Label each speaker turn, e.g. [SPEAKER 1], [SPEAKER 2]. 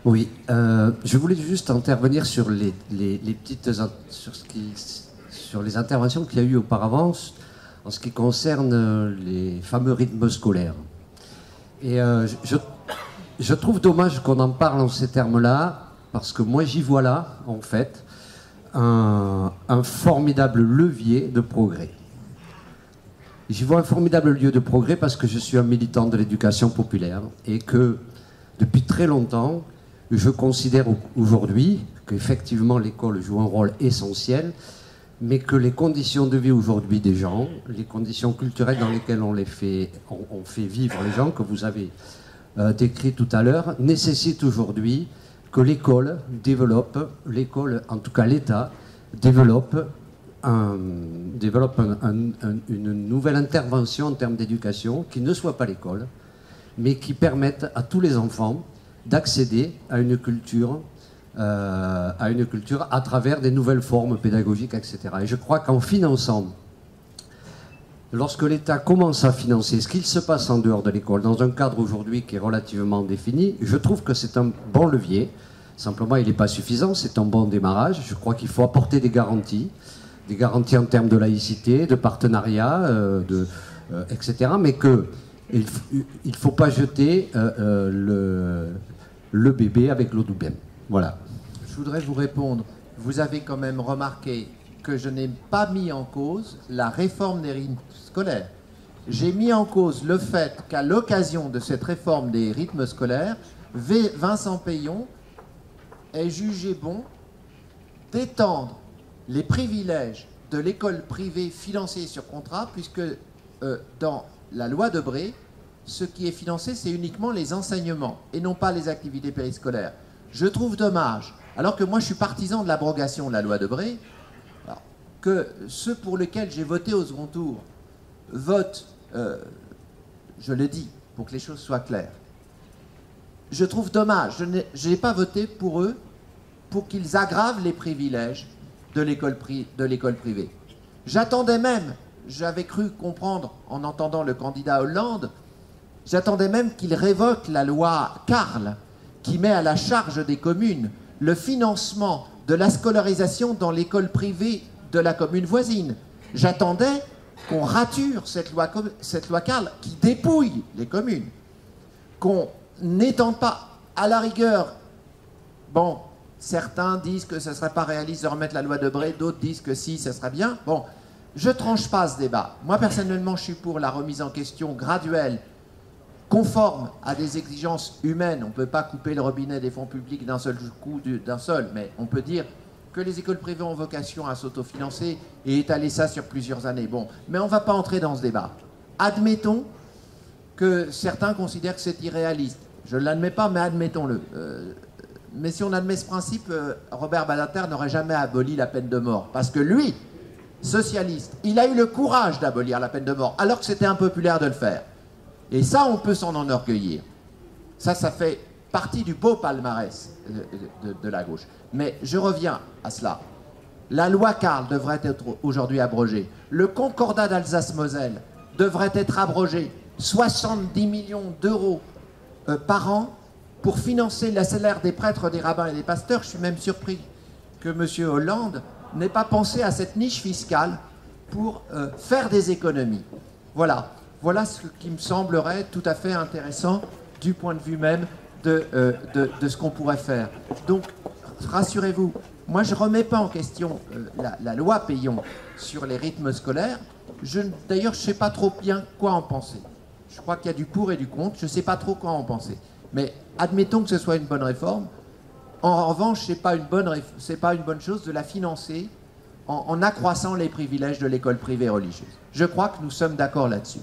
[SPEAKER 1] Oui, je voulais juste intervenir sur les sur les interventions qu'il y a eu auparavant en ce qui concerne les fameux rythmes scolaires. Et je trouve dommage qu'on en parle en ces termes-là, parce que moi j'y vois là, en fait, un formidable levier de progrès. J'y vois un formidable lieu de progrès parce que je suis un militant de l'éducation populaire et que depuis très longtemps, je considère aujourd'hui qu'effectivement l'école joue un rôle essentiel, mais que les conditions de vie aujourd'hui des gens, les conditions culturelles dans lesquelles on fait vivre les gens, que vous avez décrit tout à l'heure, nécessitent aujourd'hui que l'école, en tout cas l'État, développe une nouvelle intervention en termes d'éducation qui ne soit pas l'école, mais qui permette à tous les enfants d'accéder à une culture à travers des nouvelles formes pédagogiques, etc. Et je crois qu'en finançant, lorsque l'État commence à financer ce qu'il se passe en dehors de l'école, dans un cadre aujourd'hui qui est relativement défini, je trouve que c'est un bon levier. Simplement, il n'est pas suffisant, c'est un bon démarrage. Je crois qu'il faut apporter des garanties en termes de laïcité, de partenariat, etc. Mais qu'il ne faut pas jeter le bébé avec l'eau du bain. Voilà.
[SPEAKER 2] Je voudrais vous répondre. Vous avez quand même remarqué que je n'ai pas mis en cause la réforme des rythmes scolaires. J'ai mis en cause le fait qu'à l'occasion de cette réforme des rythmes scolaires, Vincent Payon ait jugé bon d'étendre les privilèges de l'école privée financée sur contrat, puisque dans la loi Debré, ce qui est financé, c'est uniquement les enseignements et non pas les activités périscolaires. Je trouve dommage, alors que moi je suis partisan de l'abrogation de la loi Debré, que ceux pour lesquels j'ai voté au second tour votent, je le dis, pour que les choses soient claires. Je trouve dommage, je n'ai pas voté pour eux pour qu'ils aggravent les privilèges de l'école privée. J'attendais même, j'avais cru comprendre en entendant le candidat Hollande, j'attendais même qu'il révoque la loi Carle qui met à la charge des communes le financement de la scolarisation dans l'école privée de la commune voisine. J'attendais qu'on rature cette loi Carle qui dépouille les communes, qu'on n'étende pas à la rigueur. Bon, certains disent que ce ne serait pas réaliste de remettre la loi Debré, d'autres disent que si, ce serait bien. Bon, je ne tranche pas ce débat. Moi, personnellement, je suis pour la remise en question graduelle, conforme à des exigences humaines. On ne peut pas couper le robinet des fonds publics d'un seul coup, mais on peut dire que les écoles privées ont vocation à s'autofinancer et étaler ça sur plusieurs années. Bon, mais on ne va pas entrer dans ce débat. Admettons que certains considèrent que c'est irréaliste. Je ne l'admets pas, mais admettons-le. Mais si on admet ce principe, Robert Badinter n'aurait jamais aboli la peine de mort. Parce que lui, socialiste, il a eu le courage d'abolir la peine de mort, alors que c'était impopulaire de le faire. Et ça, on peut s'en enorgueillir. Ça fait partie du beau palmarès de la gauche. Mais je reviens à cela. La loi Carle devrait être aujourd'hui abrogée. Le concordat d'Alsace-Moselle devrait être abrogé. 70 millions d'euros par an pour financer le salaire des prêtres, des rabbins et des pasteurs. Je suis même surpris que M. Hollande n'ait pas pensé à cette niche fiscale pour faire des économies. Voilà ce qui me semblerait tout à fait intéressant du point de vue même de ce qu'on pourrait faire. Donc, rassurez-vous, moi je ne remets pas en question la loi Payon sur les rythmes scolaires. D'ailleurs, je ne sais pas trop bien quoi en penser. Je crois qu'il y a du pour et du contre. Je ne sais pas trop quoi en penser. Mais admettons que ce soit une bonne réforme. En revanche, ce n'est pas une bonne chose de la financer en accroissant les privilèges de l'école privée religieuse. Je crois que nous sommes d'accord là-dessus.